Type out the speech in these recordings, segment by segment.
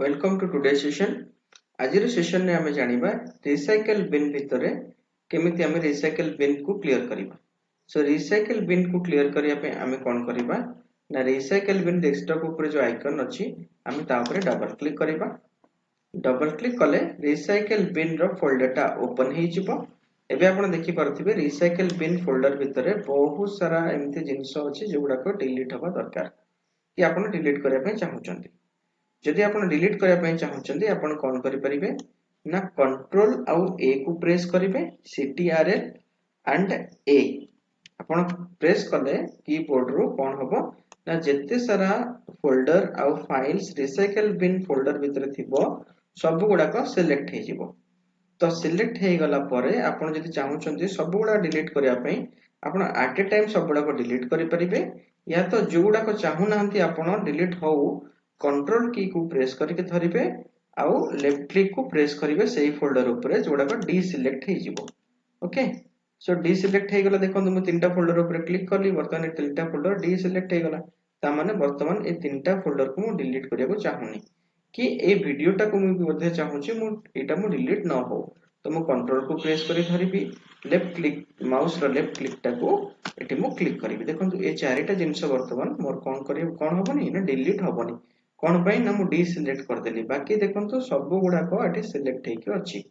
Welcome to today session. आज session में आम जाना रिसाइकल बिन भितर केमिति आम रिसाइकल बिन को क्लियर करवा। सो रिसाइकल बिन को क्लियर करने आम कौन करवा ना रिसाइकल बिन डेस्कटॉप ऊपर जो आइकन अच्छी आम डबल क्लिक करवा। डबल क्लिक कले रिसाइकल बिन रो फोल्डरटा ओपन हो। एबे आपण देखि पारथिबे रिसाइकल बिन फोल्डर भितर बहुत सारा एमती जिंस अछि जो गुडाक डिलीट हवा दरकार कि आपण डिलीट करबा पे चाहउचंती। जदि आपण डिलीट करबा पे चाहउचंती आपण कोन करि परिबे ना कंट्रोल आउ ए को प्रेस करिवे CTRL एंड ए आपण प्रेस कले कीबोर्ड रो कोन हबो ना जेते सारा फोल्डर आउ फाइल्स रिसाइकल बिन फोल्डर भितर थिबो सब गुडाक सिलेक्ट हे जिवो। तो सिलेक्ट हे गला परे आपण जदि चाहउचंती सब गुडा डिलीट करबा पे आपण एट ए टाइम सब गुडा डिलीट करि परिबे या तो जो गुडा को चाहू नाहंती आपण डिलीट हो कंट्रोल की को प्रेस करके धरिबे आउ लेफ्ट क्लिक को प्रेस करिवे सेही फोल्डर ऊपर जोडा को डीसिलेक्ट हे जिवो। ओके सो डीसिलेक्ट हे गला देखो मु तीनटा फोल्डर ऊपर क्लिक करली वर्तमान ए तीनटा फोल्डर डीसिलेक्ट हे गला ता माने वर्तमान ए तीनटा फोल्डर को मु डिलीट करिया को चाहूनी कि ए वीडियोटा को मु मध्ये चाहूची मु एटा मु डिलीट न हो तो मु कंट्रोल को प्रेस करी धरिबी लेफ्ट क्लिक माउस रो लेफ्ट क्लिक टा को एटी मु क्लिक करिबी। देखंतु ए चारिटा जिंस वर्तमान मोर कोन हबनी ना डिलीट हबनी कोन पई ना मु डीसिलेक्ट कर देली बाकी देखंतु सब गुडा को एटी सिलेक्ट हे कि अछि।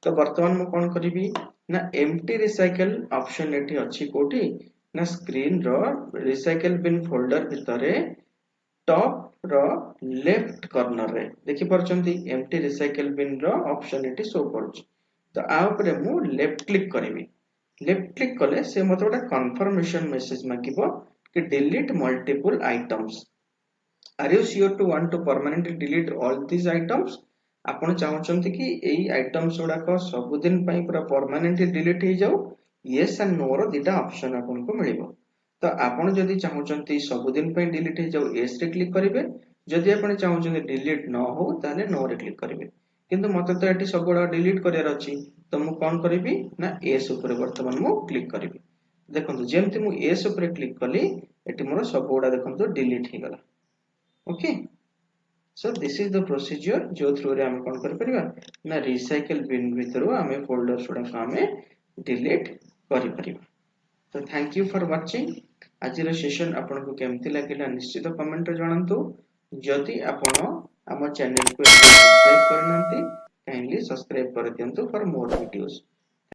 तो वर्तमान मु कोन करिबी ना एम्प्टी रिसाइकल ऑप्शन एटी अछि कोठी ना स्क्रीन रो रिसाइकल बिन फोल्डर भितरे टॉप रो लेफ्ट कॉर्नर रे देखि परचंती एम्प्टी रिसाइकल बिन रो ऑप्शन एटी शो करछ। तो आ ऊपर मु लेफ्ट क्लिक करिबी लेफ्ट क्लिक कले से मते गोटा कंफर्मेशन मैसेज मागिबो कि delete multiple items are you sure to want to permanently delete all this items आपण चाहउचंती कि एई आइटम्स गुडा को सब दिन पई पूरा परमानेंटली डिलीट हे जाऊ यस एंड नो रो दिटा ऑप्शन आपन को मिलिबो। तो आपण जदि चाहउचंती सब दिन पई डिलीट हे जाऊ यस रे क्लिक करिवे जदि आपण चाहउचंती डिलीट न हो ताले नो रे क्लिक करिवे किंतु मते तो एटी सब गुडा डिलीट करियार अछि तो मु कोन करिवि ना एस ऊपर वर्तमान मु क्लिक करिवि। देखंतु जेमति मु एस ऊपर क्लिक कली एटी मोर सब गुडा देखंतु डिलीट हे गला। Okay so this is the procedure जो थ्रू रे हम कोन कर परिबा ना रिसाइकल बिन भितरो हमें फोल्डर सुडा को हमें डिलीट करि परिबा। तो थैंक यू फॉर वाचिंग। आज रो सेशन आपन को केमति लागिला निश्चित कमेंट रे जणांतु। जदि आपण हम चैनल को सब्सक्राइब करनांती काइंडली सब्सक्राइब कर दियंतु फॉर मोर वीडियोस।